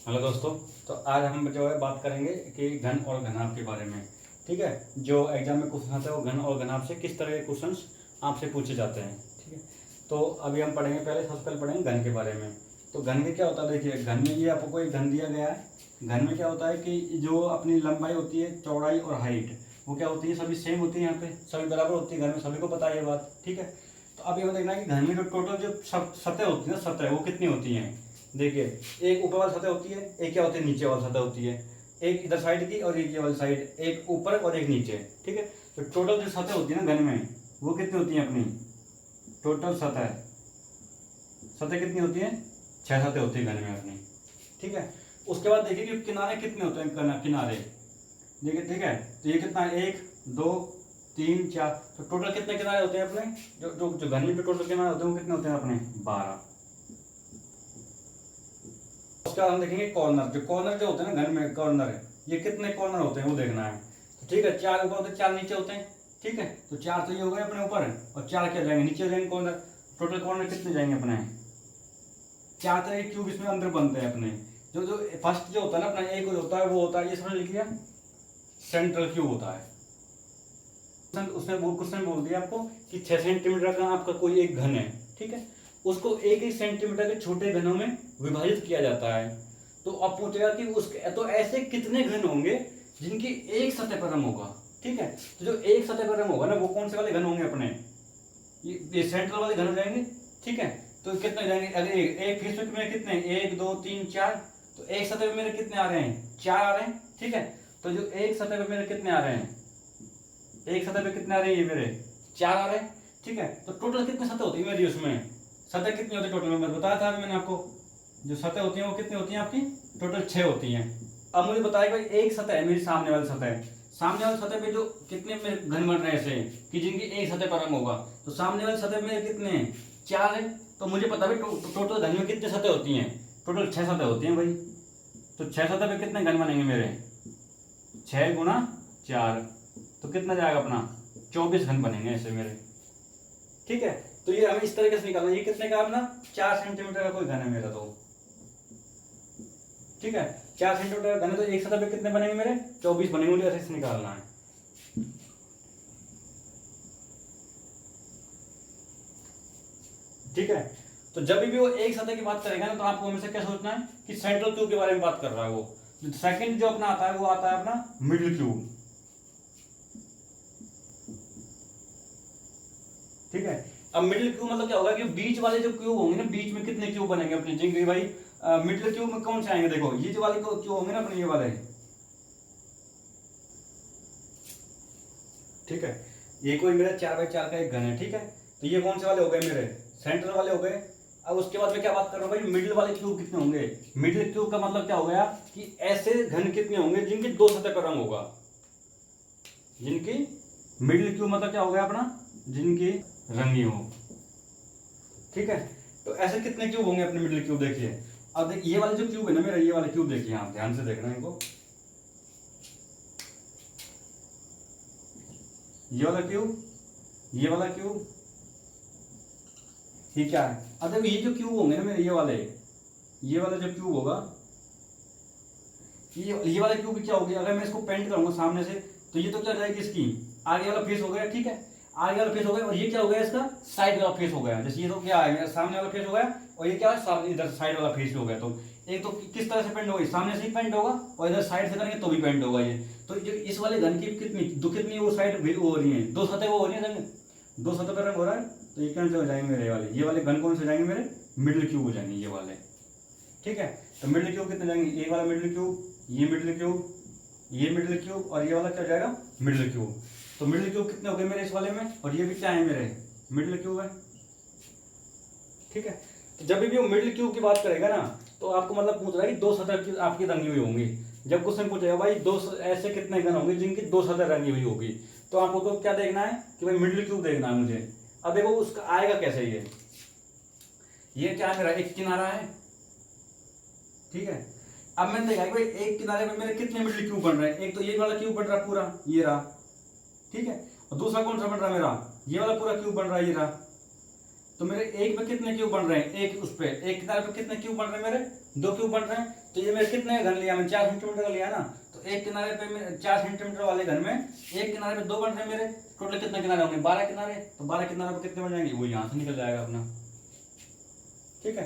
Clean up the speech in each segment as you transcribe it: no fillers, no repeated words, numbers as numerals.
Hello दोस्तों। तो आज हम जो है बात करेंगे कि घन और घनाभ के बारे में। ठीक है, जो एग्जाम में क्वेश्चन आता है वो घन और घनाभ से किस तरह के क्वेश्चंस आपसे पूछे जाते हैं। ठीक है, तो अभी हम पढ़ेंगे, सबसे पहले पढ़ेंगे घन के बारे में। तो घन में क्या होता है, देखिए घन में ये आपको कोई घन दिया गया है। घन में क्या होता है कि जो अपनी लंबाई होती है, चौड़ाई और हाइट, वो क्या होती है, सभी सेम होती है, यहाँ पे सभी बराबर होती है। घन में सभी को पता है ये बात। ठीक है, तो अब ये देखना है कि घन में जो टोटल जो सतह होती है ना, सतह वो कितनी होती हैं। देखिए, एक ऊपर वाली सतह होती है, एक क्या होती है, नीचे वाली सतह होती है। एक इधर साइड की और एक ये वाली साइड, एक ऊपर और एक नीचे। ठीक है, तो टोटल जो सतह होती है ना घन में, वो कितनी होती है अपनी टोटल सतह। सतह कितनी होती है, 6 सतह होती है घन में अपनी। ठीक है, उसके बाद देखिए कि किनारे कितने होते हैं, किनारे देखिए। ठीक है, तो ये कितना है, 1 2 3 4, तो टोटल कितने किनारे होते हैं अपने, जो जो जो घन में जो टोटल किनारे होते हैं वो कितने होते हैं अपने, 12। उसके बाद हम देखेंगे कॉर्नर। जो कॉर्नर जो होते हैं ना घर में, कॉर्नर है, ये कितने कॉर्नर होते हैं वो देखना है। तो ठीक है, 4 ऊपर होते हैं, 4 नीचे होते हैं। ठीक है, तो 4 तो ये हो गए अपने ऊपर, और 4 क्या जाएंगे नीचे जाएंगे कॉर्नर। टोटल कॉर्नर कितने जाएंगे अपने, 4 तरह के क्यूब इसमें अंदर बनते हैं अपने। जो जो फर्स्ट जो होता है ना अपना, एक होता है, वो होता है, ये समझ लिखिए, सेंट्रल क्यूब होता है। उसने वो क्वेश्चन बोल दिया आपको कि 6 सेंटीमीटर का आपका कोई एक घन है। ठीक है, उसको 1 सेंटीमीटर के छोटे घनों में विभाजित किया जाता है। तो अब पूछेगा कि उसके तो ऐसे कितने घन होंगे जिनकी एक सतह पर रंग होगा। ठीक है, तो जो एक सतह पर रंग होगा ना, वो कौन से वाले घन होंगे अपने, ये सेंट्रल वाले घन हो जाएंगे। ठीक है, तो कितने जाएंगे, अगर एक फेस में मेरे कितने, 1 2 3 4, तो एक सतह पे मेरे कितने आ रहे हैं, 4 आ रहे हैं। ठीक है, तो जो एक सतह पे मेरे कितने आ रहे हैं, एक सतह पे कितने आ रहे हैं, ये मेरे 4 आ रहे हैं। ठीक है, तो टोटल कितनी सतह होती है मेरी, उसमें सतह कितनी होती है टोटल में, बताया था अभी मैंने आपको। जो सतह होती है वो कितनी होती है आपकी, टोटल 6 होती हैं। अब मुझे बताया भाई, एक सतह है मेरी सामने वाली सतह, सामने वाली सतह पे जो कितने मेरे घन बन रहे हैं ऐसे कि जिनकी एक सतह पर रंग होगा, तो सामने वाली सतह में कितने हैं, 4 है। तो मुझे पता है टोटल घन में कितनी सतह होती हैं, टोटल 6 सतह होती हैं भाई। तो 6 सतह पे कितने घन बनेंगे मेरे, 6 गुना 4, तो कितना जाएगा अपना, 24 घन बनेंगे ऐसे मेरे। ठीक है, तो ये हमें इस तरीके से निकालना, ये कितने का अपना, 4 सेंटीमीटर का कोई घन है मेरा। तो ठीक है, 4 सेंटीमीटर का घन है, तो एक सतह पे कितने बनेंगे मेरे, 24 बनेंगे। मुझे ऐसे निकालना है। ठीक है, तो जब भी वो एक सतह की बात करेगा ना, तो आपको हमेशा क्या सोचना है कि सेंट्रल क्यूब के बारे में बात कर रहा है वो। सेकंड जो अपना आता है वो आता है अपना मिडिल क्यूब। ठीक है, अब मिडिल क्यूब मतलब क्या होगा कि बीच वाले जो क्यूब होंगे ना, बीच में कितने क्यूब बनेंगे अपने, जिनके भाई मिडिल क्यूब में कौन से आएंगे, देखो ये जो वाले क्यूब होंगे ना अपने, ये वाले। ठीक है, ये कोई मेरा 4x4 का एक घन है। ठीक है, तो ये कौन से वाले हो गए मेरे, सेंट्रल वाले हो गए। अब उसके बाद में क्या बात कर रहा हूँ भाई, मिडिल वाले क्यूब कितने होंगे। मिडिल क्यूब का मतलब क्या हो गया कि ऐसे घन कितने होंगे जिनकी 2 सतह पर रंग होगा, जिनकी मिडिल क्यूब मतलब क्या हो गया अपना, जिनकी रंगी हो। ठीक है, तो ऐसे कितने क्यूब होंगे अपने मिडिल क्यूब, देखिए। अब ये वाले जो क्यूब है ना मेरा, ये वाले क्यूब देखिए, आप ध्यान से देखना इनको, ये वाला क्यूब, ये वाला क्यूब, ये क्या है। अब देखो ये जो क्यूब होंगे ना मेरे, ये वाला जो क्यूब होगा, ये वाला क्यूब क्या हो गया, अगर मैं इसको पेंट करूंगा सामने से, तो ये तो क्या जाएगी, इसकी आगे वाला फेस हो गया। ठीक है, आगे वाला फेस हो गया, और ये क्या हो गया, इसका साइड वाला फेस हो गया। जैसे ये तो क्या है, मेरा सामने वाला फेस हो गया, और ये क्या है, सामने इधर साइड वाला फेस हो गया। तो एक तो किस तरह से पेंट होगा, सामने से ही पेंट होगा, और इधर साइड से करेंगे तो भी पेंट होगा ये। तो जो इस वाले घन की कितनी वो साइड वो हो रही है, 2 सतह वो हो रही है, 2 सतह पर रंग हो रहा है। तो ये कौन से हो जाएंगे मेरे वाले, ये वाले घन कौन से हो जाएंगे मेरे, मिडिल क्यूब हो जाएंगे ये वाले। ठीक है, तो मिडिल क्यूब कितने जाएंगे, ये वाला मिडिल क्यूब, ये मिडिल क्यूब, ये मिडिल क्यूब, और ये वाला क्या हो जाएगा, मिडिल क्यूब। तो मिडिल क्यूब कितने हो गए मेरे इस वाले में, और ये भी क्या है मेरे, मिडिल क्यूब है। ठीक है, तो जब भी वो मिडिल क्यूब की बात करेगा ना, तो आपको मतलब पूछ रहा है कि 2 सतह की आपकी रंगी हुई होंगी। जब क्वेश्चन पूछेगा भाई ऐसे कितने घन होंगे जिनकी 2 सतह रंगी हुई होगी, तो आपको तो क्या देखना है कि भाई मिडिल क्यूब देखना है मुझे। अब देखो उसका आएगा कैसे, ये क्या है मेरा, एक किनारा है। ठीक है, अब मैंने देखा भाई एक किनारे में मेरे कितने मिडिल क्यूब बन रहे हैं, एक तो ये वाला क्यूब बन रहा पूरा, ये रहा। ठीक है, और दूसरा कौन सा बन रहा है मेरा, ये वाला पूरा क्यूब बन रहा है, ये रहा। तो मेरे एक पे कितने क्यूब बन रहे हैं, एक उस पे एक किनारे पे कितने क्यूब बन रहे हैं, मेरे 2 क्यूब बन रहे हैं। तो ये मेरे कितने घन लिया, मैं 4 सेंटीमीटर का लिया ना, तो एक किनारे पे मेरे 4 सेंटीमीटर वाले घन में एक किनारे पे 2 बन रहे हैं मेरे, टोटल कितने किनारे होंगे, 12 किनारे। तो 12 किनारे पे कितने बन जाएंगे, वो यहाँ से निकल जाएगा अपना। ठीक है,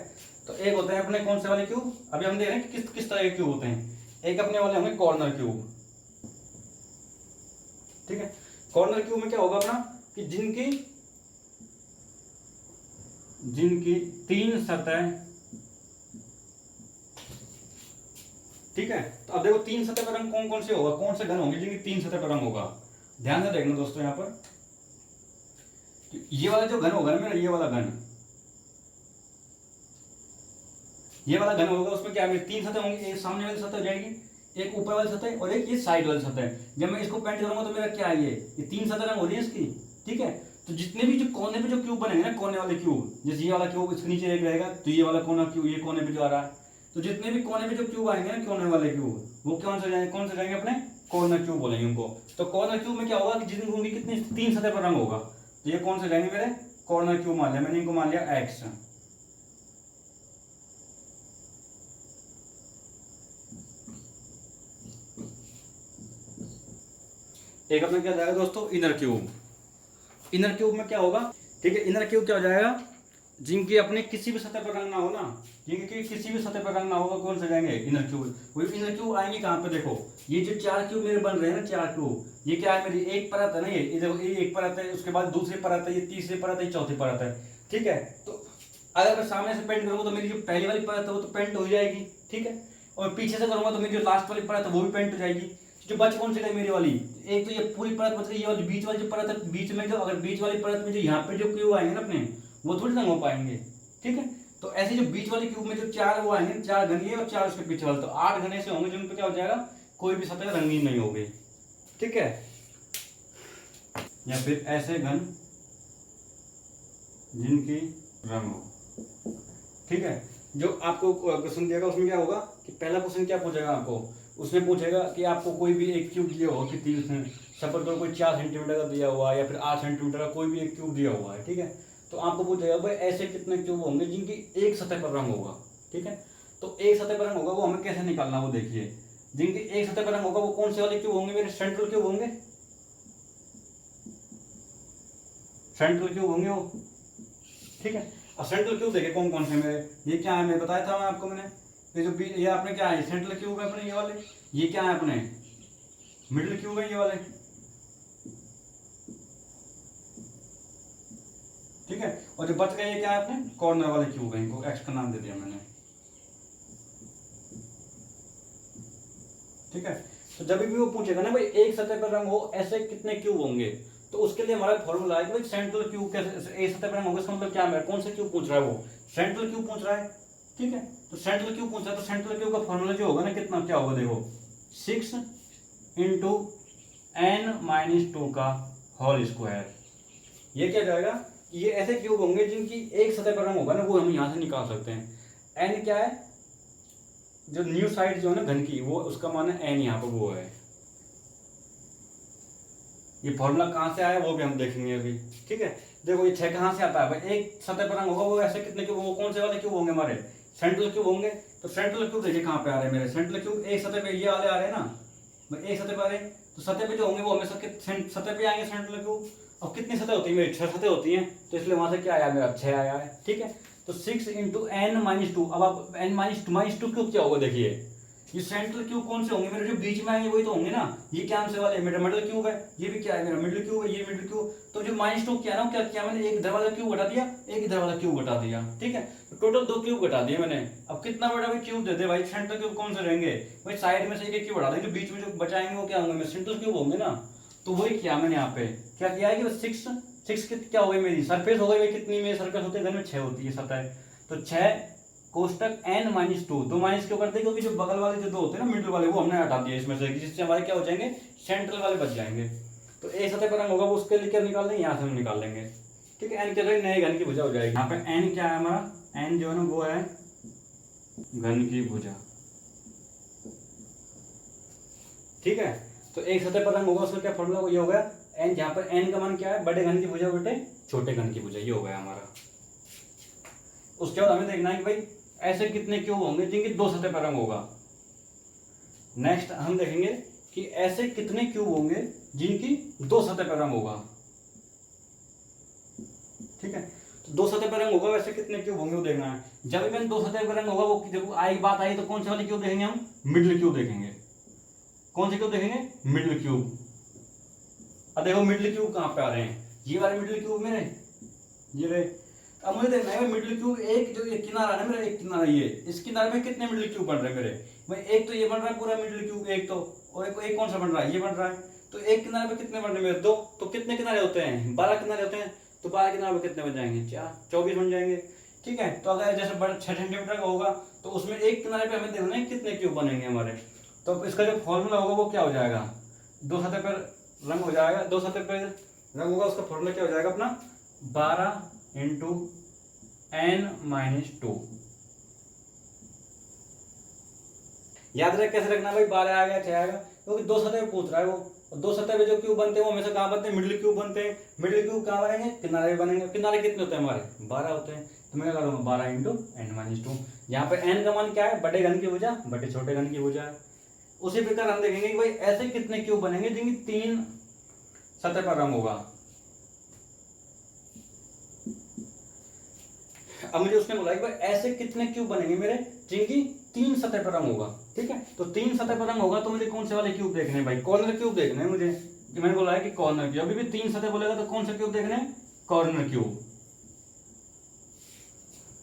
तो एक होते हैं अपने कौन से वाले क्यूब, अभी हम देख रहे हैं कि किस किस तरह के क्यूब होते हैं। एक अपने वाले होंगे कॉर्नर क्यूब। ठीक है, कॉर्नर क्यूब में क्या होगा अपना कि जिनकी 3 सतह, ठीक है। तो अब देखो 3 सतह पर रंग कौन कौन से होगा, कौन से घन होंगे जिनकी 3 सतह पर रंग होगा। ध्यान से देखना दोस्तों, यहां पर ये वाला जो घन होगा ना मेरा, ये वाला घन होगा, उसमें क्या है, 3 सतह होंगी। एक सामने वाली सतह हो जाएगी, एक ऊपर वाली सतह और एक ये साइड वाली सतह। जब मैं इसको पेंट करूंगा तो मेरा क्या है, ये 3 सतह रंग हो रही है इसकी। ठीक है, तो जितने भी जो कोने पे जो क्यूब बनेंगे ना, कोने वाले क्यूब, जैसे ये वाला क्यूब इसके नीचे एक रहेगा, तो ये वाला कोना क्यूब ये कोने पे जो आ रहा है, तो जितने भी कोने पे जो क्यूब आएंगे ना, कोने वाले क्यूब, वो कौन से जाएंगे अपने कॉर्नर क्यूब बोलेंगे उनको। तो कॉर्नर क्यूब में क्या होगा कि जिनकी कितनी 3 सतह पर रंग होगा, तो ये कौन से जाएंगे मेरे कॉर्नर क्यूब मान लिया मैंने, इनको मान लिया एक्स। एक अपना क्या जाएगा दोस्तों, इनर क्यूब। इनर क्यूब में क्या होगा, ठीक है, इनर क्यूब क्या हो जाएगा, जिनकी अपने किसी भी सतह पर रंग ना हो ना, जिनकी किसी भी सतह पर रंग ना होगा, कौन से जाएंगे इनर क्यूब। वो इनर क्यूब आएंगे कहाँ पे, देखो ये जो 4 क्यूब मेरे बन रहे हैं ना, 4 क्यूब, ये क्या है मेरी एक परत है ना, ये देखो ये एक परत है, उसके बाद दूसरी परत है, ये तीसरी परत है, चौथी परत है। ठीक है, तो अगर मैं सामने से पेंट करूंगा तो मेरी जो पहली वाली परत है वो तो पेंट हो जाएगी। ठीक है, और पीछे से करूंगा तो मेरी जो लास्ट वाली परत है वो भी पेंट हो जाएगी। जो बच कौन से गई मेरी वाली, एक तो ये पूरी परत बच गई, ये वाली बीच वाली जो परत है, बीच में जो अगर बीच वाली परत में जो यहाँ पे जो क्यूब आएंगे ना अपने, वो थोड़ी रंग हो पाएंगे। ठीक है, तो ऐसे जो बीच वाले क्यूब में जो 4 वो आएंगे, 4 घनिए और 4 उसके पीछे वाले, तो 8 घने से होंगे जिन पे क्या हो जाएगा, कोई भी सतह रंगीन नहीं होगी। ठीक है, या फिर ऐसे घन जिनकी रंग हो। ठीक है, जो आपको क्वेश्चन दिया उसमें क्या होगा कि पहला क्वेश्चन क्या पूछेगा आपको, उसमें पूछेगा कि आपको कोई भी एक क्यूब दिया हो कि सपोज करो कोई 4 सेंटीमीटर का दिया हुआ है या फिर 8 सेंटीमीटर का कोई भी एक क्यूब दिया हुआ है। ठीक है, तो आपको पूछेगा भाई ऐसे कितने क्यूब होंगे जिनकी एक सतह पर रंग होगा। ठीक है, तो एक सतह पर रंग होगा वो हमें कैसे निकालना, वो देखिए, जिनकी एक सतह पर रंग होगा वो कौन से वाले क्यूब होंगे, मेरे सेंट्रल क्यूब होंगे, सेंट्रल क्यूब होंगे वो। ठीक है, अब सेंट्रल क्यूब देखे कौन कौन से मेरे, ये क्या है मैं बताया था मैं आपको, मैंने ये जो ये आपने क्या है सेंट्रल क्यूब है अपने, ये वाले, ये क्या है अपने मिडिल क्यूब है ये वाले। ठीक है, और जो बच गए ये क्या है अपने कॉर्नर वाले क्यूब है, इनको एक्स का नाम दे दिया मैंने। ठीक है, तो जब भी वो पूछेगा ना भाई एक सतह पर रंग हो ऐसे कितने क्यूब होंगे, तो उसके लिए हमारा फॉर्मूला है कि भाई सेंट्रल क्यूब कैसे एक सतह पर रंग होगा, इसका मतलब क्या है, कौन सा क्यूब पूछ रहा है, वो सेंट्रल क्यूब पूछ रहा है। ठीक है, तो सेंट्रल क्यूब पूछ रहा है, तो सेंट्रल क्यूब का फॉर्मूला जो होगा ना कितना क्या होगा, देखो 6 इंटू n-2 का होल स्क्वायर। ये क्या जाएगा, ये ऐसे क्यूब होंगे जिनकी एक सतह पर रंग होगा ना, वो हम यहां से निकाल सकते हैं। n क्या है, जो न्यू साइड जो है ना घन की, वो उसका मान है n, यहाँ पर वो है। ये फॉर्मूला कहाँ से आया वो भी हम देखेंगे अभी। ठीक है, देखो ये 6 कहाँ से आता है भाई, एक सतह पर रंग होगा वो ऐसे कितने क्यूब, वो कौन से वाले क्यूब होंगे हमारे सेंट्रल क्यूब होंगे। तो सेंट्रल क्यूब देखिए कहाँ पे आ रहे हैं मेरे, सेंट्रल क्यूब एक सतह पे ये वाले आ रहे हैं ना भाई, एक सतह पे आ रहे हैं, तो सतह पे जो होंगे वो हमेशा सतह पे आएंगे सेंट्रल क्यूब। अब कितनी सतह होती है मेरी, 6 सतह होती हैं, तो इसलिए वहां से क्या आया मेरा 6 आया है। ठीक है, तो 6 इंटू n-2, अब आप n-2 क्यूब क्या होगा, देखिए ये सेंट्रल क्यूब कौन से होंगे मेरे, जो बीच में आएंगे वही तो होंगे ना, ये क्या से वाले मेरा मिडिल क्यूब है, ये भी क्या है मेरा मिडिल क्यूब है, ये मिडिल क्यूब। तो जो -2 क्या ना, क्या किया मैंने, एक इधर वाला क्यूब घटा दिया, एक इधर वाला क्यूब घटा दिया। ठीक है, तो टोटल 2 क्यूब घटा दिए मैंने। अब कितना बड़ा भाई क्यूब दे दे भाई, सेंट्रल क्यूब कौन से रहेंगे भाई, साइड में से एक क्यूब बढ़ा देंगे, जो बीच में जो बचाएंगे वो क्या होंगे मेरे सेंट्रल क्यूब होंगे ना। तो वही किया मैंने यहाँ पे, क्या किया है कि 6 क्या हो गई मेरी सरफेस हो गई, कितनी मेरी सरफेस होती है घर में 6 होती है सतह, तो 6 कोष्टक n-2, तो माइनस क्यों करते हैं, क्योंकि जो बगल वाले जो 2 होते हैं ना मिडिल वाले, वो हमने हटा दिया इसमें से, जिससे हमारे क्या हो जाएंगे सेंट्रल वाले बच जाएंगे। तो एक सतह पर रंग होगा वो उसके लिए क्या निकाल लेंगे, यहाँ से हम निकाल लेंगे। ठीक है, n क्या नए घन की भुजा हो जाएगी। यहाँ पे n क्या है हमारा, n जो है ना वो है घन की भुजा। ठीक है, तो एक सतह पर रंग होगा उसका क्या फॉर्मूला ये हो गया n, जहाँ पर n का मान क्या है, बड़े घन की भुजा बटे छोटे घन की भुजा, ये हो गया हमारा। उसके बाद हमें देखना है कि भाई ऐसे कितने क्यूब होंगे जिनकी दो सतह पर रंग होगा। नेक्स्ट हम देखेंगे कि ऐसे कितने क्यूब होंगे जिनकी दो सतह पर रंग होगा। ठीक है, तो दो सतह पर रंग होगा, वैसे कितने क्यूब होंगे वो देखना है। जब भी मैंने दो सतह पर रंग होगा वो जब आई बात आई तो कौन से वाले क्यूब देखेंगे हम? मिडिल क्यूब देखेंगे। कौन से क्यूब देखेंगे? Middle cube. अब देखो मिडिल क्यूब कहाँ पे आ रहे हैं, ये वाले मिडिल क्यूब मेरे, ये रहे। अब मुझे देखना है मिडिल क्यूब, एक जो ये किनारा है मेरा, एक किनारा ये, इस किनारे में कितने मिडिल क्यूब बन रहे हैं मेरे? भाई एक तो ये बन रहा है पूरा मिडिल क्यूब, एक तो, और एक कौन सा बन रहा है? ये बन रहा है। तो एक किनारे पे कितने बन रहे हैं मेरे? दो। तो कितने किनारे होते हैं? 12 किनारे होते हैं। तो 12 किनारे पे कितने बन जाएंगे? 4, 24 बन जाएंगे। ठीक है, तो अगर जैसे बड़ा 6 सेंटीमीटर का होगा तो उसमें एक किनारे पे हमें देखना है कितने क्यूब बनेंगे हमारे। तो इसका जो फॉर्मूला होगा वो क्या हो जाएगा? दो सतह पर रंग हो जाएगा, दो सतह पर रंग होगा, उसका फॉर्मूला क्या हो जाएगा अपना? 12 इंटू n-2। याद रख कैसे रखना भाई, 12 आएगा 6 आएगा, क्योंकि दो सतह पे पूछ रहा है वो। और दो सतह पे जो क्यूब बनते हैं वो हमेशा कहाँ बनते हैं? मिडिल क्यूब बनते हैं। मिडिल क्यूब कहाँ बनेंगे? किनारे बनेंगे। किनारे कितने होते हैं हमारे? 12 होते हैं। तो मैं क्या करूँगा? 12 इंटू n-2। यहाँ पे n का मान क्या है? बड़े घन की भुजा बटे छोटे घन की भुजा है। उसी प्रकार हम देखेंगे कि भाई ऐसे कितने क्यूब बनेंगे जिनकी 3 सतह पर रंग होगा। अब मुझे उसने बोला कि भाई ऐसे कितने क्यूब बनेंगे मेरे जिनकी 3 सतह पर रंग होगा। ठीक है, तो 3 सतह पर रंग होगा तो मुझे कौन से वाले क्यूब देखने हैं भाई? कॉर्नर क्यूब देखने हैं मुझे, कि मैंने बोला है कि कॉर्नर क्यूब। अभी भी 3 सतह बोलेगा तो कौन सा क्यूब देखने हैं? Corner cube.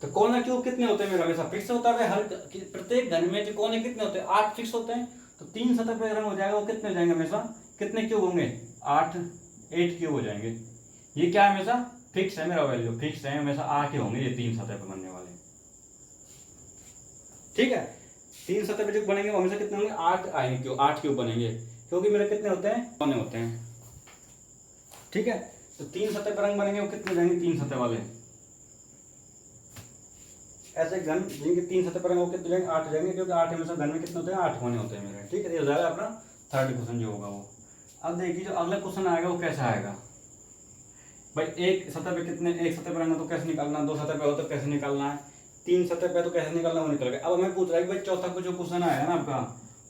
तो कॉर्नर क्यूब कितने होते हैं मेरा? हमेशा फिक्स होता है हर प्रत्येक घन में जो कोने कितने होते हैं? 8 फिक्स होते हैं। तो 3 सतह पर रंग हो जाएगा, वो कितने हो जाएंगे हमेशा? कितने क्यूब होंगे? 8 क्यूब हो जाएंगे। ये क्या है? हमेशा फिक्स है मेरा वैल्यू, फिक्स है हमेशा 8 ही होंगे ये 3 सतह पे बनने वाले। ठीक है, 3 सतह पे जो बनेंगे वो हमेशा कितने होंगे? 8 आएंगे, क्यों 8 क्यों बनेंगे? क्योंकि मेरे कितने होते हैं? कोने होते हैं। ठीक है, तो 3 सतह पर रंग बनेंगे वो कितने जाएंगे? 3 सतह वाले। ऐसे घन जिनके 3 सतह पर रंग वो कितने जाएंगे? 8 जाएंगे, क्योंकि 8 हमेशा घन में कितने होते हैं? 8 कोने होते हैं मेरे। ठीक है, ये हो जाएगा अपना थर्ड क्वेश्चन जो होगा वो। अब देखिए जो अगला क्वेश्चन आएगा वो कैसा आएगा भाई? एक सतह पे कितने, एक सतह पर रंग तो कैसे निकालना, दो सतह पे हो तो कैसे निकालना है, 3 सतह पे तो कैसे निकालना, वो निकल गया। अब हमें पूछ रहा है कि भाई चौथा को जो क्वेश्चन आएगा ना आपका,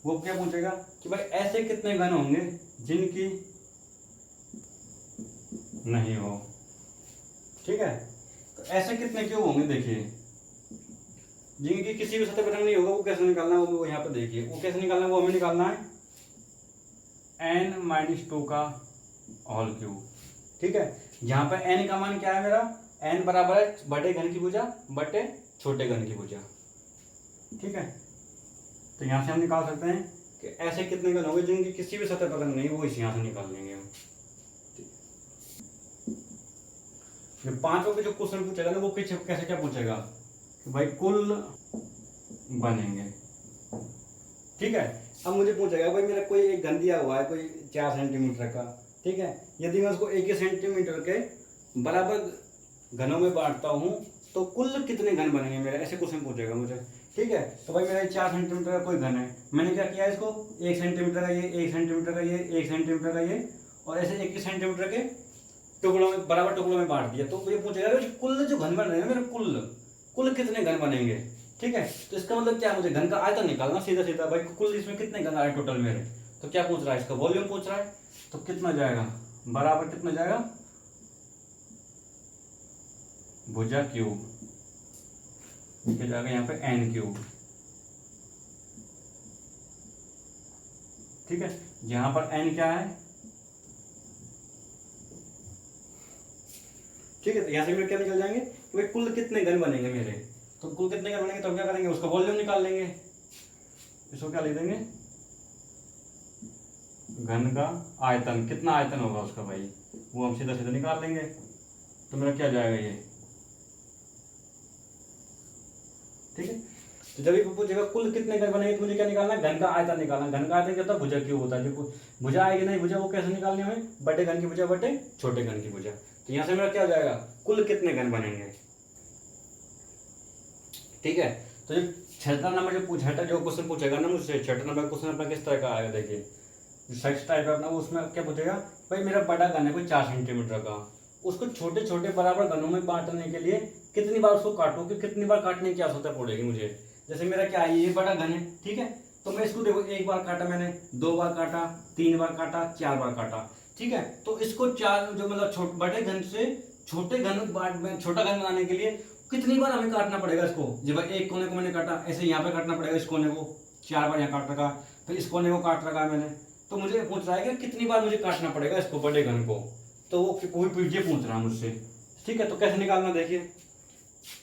वो क्या पूछेगा कि भाई ऐसे कितने घन होंगे जिनकी नहीं हो। ठीक है, तो ऐसे कितने क्यूब होंगे देखिए जिनकी किसी भी सतह पर रंग नहीं होगा, वो कैसे निकालना है वो यहाँ पे देखिए। वो कैसे निकालना है वो हमें निकालना है n-2 का होल क्यूब। ठीक है, यहाँ पे n का मान क्या है मेरा? n बराबर है बड़े घन की भुजा बटे छोटे घन की भुजा। ठीक है, तो यहाँ से हम निकाल सकते हैं कि ऐसे कितने घन होंगे जिनकी किसी भी सतह पर रंग नहीं, वो इस यहाँ से निकाल लेंगे हम। जो पांचों के जो क्वेश्चन पूछेगा ना वो कैसे क्या पूछेगा कि भाई कुल बनेंगे। ठीक है, अब मुझे पूछेगा भाई मेरा कोई एक घन दिया हुआ है कोई 4 सेंटीमीटर का। ठीक है, यदि मैं उसको 1 सेंटीमीटर के बराबर घनों में बांटता हूँ तो कुल कितने घन बनेंगे मेरे? ऐसे क्वेश्चन पूछेगा मुझे। ठीक है, तो भाई मेरा 4 सेंटीमीटर का कोई घन है, मैंने क्या किया इसको 1 सेंटीमीटर का ये, 1 सेंटीमीटर का ये, 1 सेंटीमीटर का ये, और ऐसे 1 सेंटीमीटर के टुकड़ों में, बराबर टुकड़ों में बांट दिया। तो ये पूछेगा कुल जो घन बन रहे हैं मेरे, कुल कितने घन बनेंगे। ठीक है, तो इसका मतलब क्या है? मुझे घन का आयतन निकालना सीधा सीधा भाई, कुल इसमें कितने घन आए टोटल मेरे। तो क्या पूछ रहा है? इसका वॉल्यूम पूछ रहा है। तो कितना जाएगा? बराबर कितना जाएगा? भुजा क्यूब, क्या जाएगा यहाँ पे? n cube. ठीक है, यहाँ पर n क्या है? ठीक है, तो यहाँ से मेरे क्या निकल जाएंगे कि भाई कुल कितने घन बनेंगे मेरे। तो कुल कितने घन बनेंगे तो क्या करेंगे? उसका वॉल्यूम निकाल लेंगे। इसको क्या लिख देंगे? घन का आयतन। कितना आयतन होगा उसका भाई, वो हम सीधा सीधा निकाल लेंगे। तो मेरा क्या जाएगा ये। ठीक है, तो जब भी पूछेगा कुल कितने घन बनेंगे तो मुझे क्या निकालना है? घन का आयतन निकालना। घन का आयतन क्या होता है? भुजा क्यूब होता है। जो भुजा आएगी नहीं भुजा, वो कैसे निकालनी है? बड़े घन की भुजा बटे छोटे घन की भुजा। तो यहाँ से मेरा क्या हो जाएगा? कुल कितने घन बनेंगे। ठीक है, तो जो छठा नंबर जो क्वेश्चन पूछेगा ना मुझसे, छठा नंबर क्वेश्चन अपना किस तरह का आएगा देखिए। सेक्स टाइप है अपना, उसमें क्या पूछेगा भाई मेरा बड़ा घन है कोई 4 सेंटीमीटर का, उसको छोटे छोटे बराबर घनों में बांटने के लिए कितनी बार उसको काटूं, कि कितनी बार काटने की आवश्यकता पड़ेगी मुझे। जैसे मेरा क्या है, ये बड़ा घन है, ठीक है, तो मैं इसको देखो एक बार काटा मैंने, 2 बार काटा, 3 बार काटा, 4 बार काटा, ठीक है। तो इसको चार जो मतलब बड़े घन से छोटे घन में छोटा घन बनाने के लिए कितनी बार हमें काटना पड़ेगा इसको। जब एक कोने को मैंने काटा, ऐसे यहाँ पे काटना पड़ेगा, इस कोने को 4 बार यहाँ काट रखा, फिर इस कोने को काट रखा है मैंने, तो मुझे पूछ रहा है कि कितनी बार मुझे काटना पड़ेगा इसको बड़े घन को, तो वो ये पूछ रहा है मुझसे, ठीक है। तो कैसे निकालना, देखिए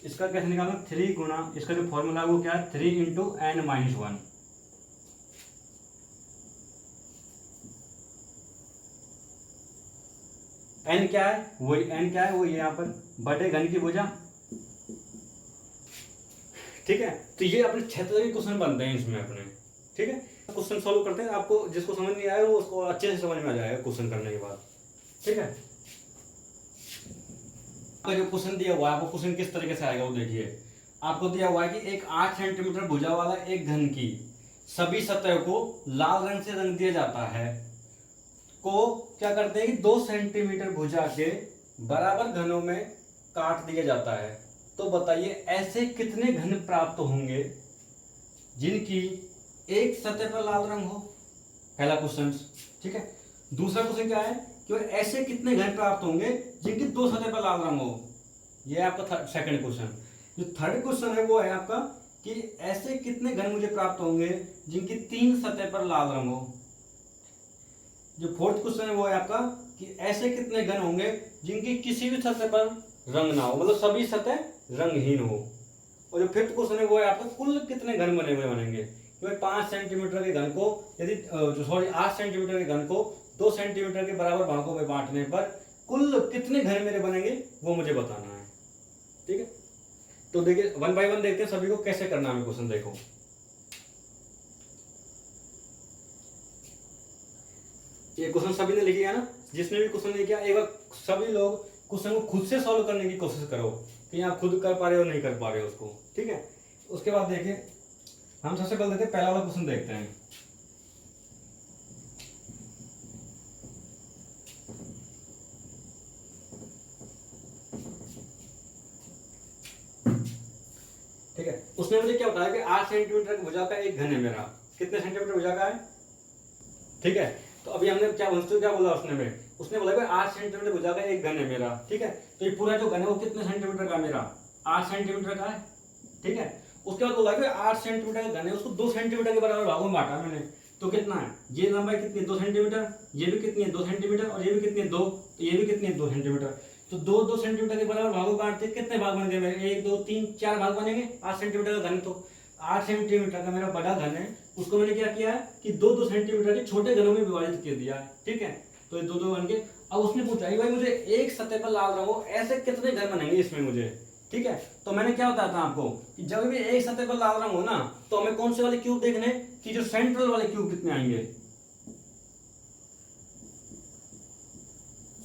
इसका कैसे निकालना, 3 गुना इसका जो फॉर्मूला है वो क्या है, 3 इंटू एन माइनस 1। एन क्या है, वही एन क्या है, वो यहाँ पर बड़े घन की भुजा, ठीक है। तो ये अपने क्षेत्र के क्वेश्चन बनते हैं इसमें अपने, ठीक है। क्वेश्चन सॉल्व करते हैं, आपको जिसको समझ नहीं आया वो उसको अच्छे से समझ में आ जाएगा क्वेश्चन करने के बाद, ठीक है। जो क्वेश्चन दिया हुआ है, आपको क्वेश्चन किस तरीके से आएगा वो देखिए। आपको दिया हुआ है कि एक 8 सेंटीमीटर भुजा वाला एक घन की सभी सतह को लाल रंग से रंग दिया जाता है, को क्या करते हैं कि 2 सेंटीमीटर भुजा के बराबर घनों में काट दिया जाता है। तो बताइए ऐसे कितने घन प्राप्त होंगे जिनकी एक सतह पर लाल रंग हो, पहला क्वेश्चन, ठीक है। दूसरा क्वेश्चन क्या है कि ऐसे कितने घन प्राप्त होंगे जिनकी 2 सतह पर लाल रंग हो, यह है आपका सेकंड क्वेश्चन। जो थर्ड क्वेश्चन है वो है आपका कि ऐसे कितने घन मुझे प्राप्त होंगे जिनकी 3 सतह पर लाल रंग हो। जो फोर्थ क्वेश्चन है वो है आपका कि ऐसे कितने घन होंगे जिनकी किसी भी सतह पर रंग ना हो, मतलब सभी सतह रंगहीन हो। और जो फिफ्थ क्वेश्चन है वो है आपका कुल कितने घन बने हुए बनेंगे, क्योंकि 5 सेंटीमीटर के घन को यदि 8 सेंटीमीटर के घन को 2 सेंटीमीटर के बराबर भागों में बांटने पर कुल कितने घन मेरे बनेंगे वो मुझे बताना है, ठीक है। तो देखिए 1 बाय 1 देखते हैं सभी को कैसे करना है क्वेश्चन। देखो ये क्वेश्चन सभी ने लिख लिया ना, जिसने भी क्वेश्चन नहीं किया एक बार सभी लोग क्वेश्चन को खुद से सॉल्व करने की कोशिश करो कि आप खुद कर पा रहे हो नहीं कर पा रहे हो उसको, ठीक है। उसके बाद देखिए हम सबसे पहले देखते पहला वाला क्वेश्चन देखते हैं। ठीक है, उसने मुझे क्या बताया कि 8 सेंटीमीटर भुजा का एक घन है मेरा, कितने सेंटीमीटर भुजा का है, ठीक है। तो अभी हमने क्या बोला उसने बोला कि 8 सेंटीमीटर भुजा का एक घन है मेरा, ठीक है। तो ये पूरा जो घन है वो कितने सेंटीमीटर का मेरा 8 सेंटीमीटर का है, ठीक है। उसके बाद बोला कि 8 सेंटीमीटर का घन है, उसको 2 सेंटीमीटर के बराबर भागों में बांटा मैंने, तो कितना है, ये लंबाई कितनी है 2 सेंटीमीटर, ये भी कितनी है 2 सेंटीमीटर, और ये भी कितनी है 2, तो ये भी कितनी है 2 सेंटीमीटर। तो 2 सेंटीमीटर के बराबर भागों बांटते कितने भाग बन गए मेरे, 1 2 3 4 भाग बनेंगे 8 सेंटीमीटर का घन। तो 8 सेंटीमीटर का मेरा बड़ा घन है, उसको मैंने क्या किया है कि 2 सेंटीमीटर के छोटे घनों में विभाजित कर दिया है, ठीक है। तो ये 2 बन गए। अब उसने पूछा भाई मुझे एक सतह पर लाल रंग हो, ऐसे कितने घन बनेंगे इसमें मुझे, ठीक है। तो मैंने क्या बताया था आपको कि जब भी एक सतह पर लाल रंग हो ना, तो हमें कौन से वाले क्यूब देखने कि जो सेंट्रल वाले क्यूब कितने आएंगे,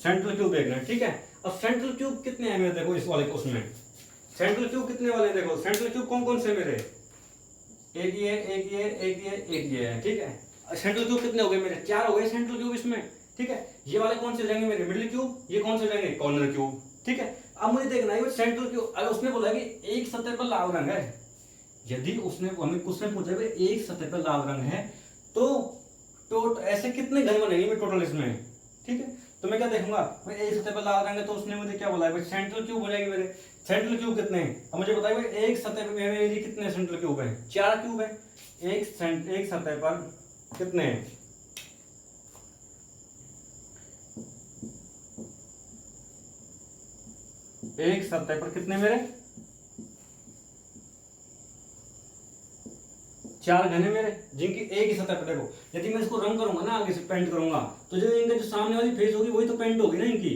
सेंट्रल क्यूब देखना है, ठीक है। अब सेंट्रल क्यूब कितने हैं मेरे, देखो इस वाले उसमें सेंट्रल क्यूब कितने वाले हैं, देखो सेंट्रल क्यूब कौन कौन से मेरे, एक ये एक ये एक ये एक ये है, ठीक है। सेंट्रल क्यूब कितने हो गए मेरे, 4 हो गए सेंट्रल क्यूब इसमें, ठीक है। ये वाले कौन से जाएंगे मेरे, मिडिल क्यूब, ये कौन से जाएंगे कॉर्नर क्यूब, ठीक है। अब मुझे देखना है सेंट्रल क्यूब, अगर उसने बोला कि एक सतह पर लाल रंग है, यदि उसने हमें क्वेश्चन पूछा कि एक सतह पर लाल रंग है तो ऐसे कितने घन बनेंगे मेरे टोटल इसमें, ठीक है। तो मैं क्या देखूंगा भाई एक सतह पर लाल रंग है, तो उसने मुझे क्या बोला है भाई सेंट्रल क्यूब हो जाएंगे मेरे, सेंट्रल क्यूब कितने हैं। अब मुझे बताइए भाई एक सतह पर मेरे कितने सेंट्रल क्यूब है, 4 क्यूब है, एक सतह पर कितने हैं, एक सतह पर कितने मेरे 4 घने मेरे, जिनकी एक ही सतह पर। देखो यदि मैं इसको रंग करूंगा ना, आगे से पेंट करूंगा, तो जो इनका जो सामने वाली फेस होगी वही तो पेंट होगी ना इनकी,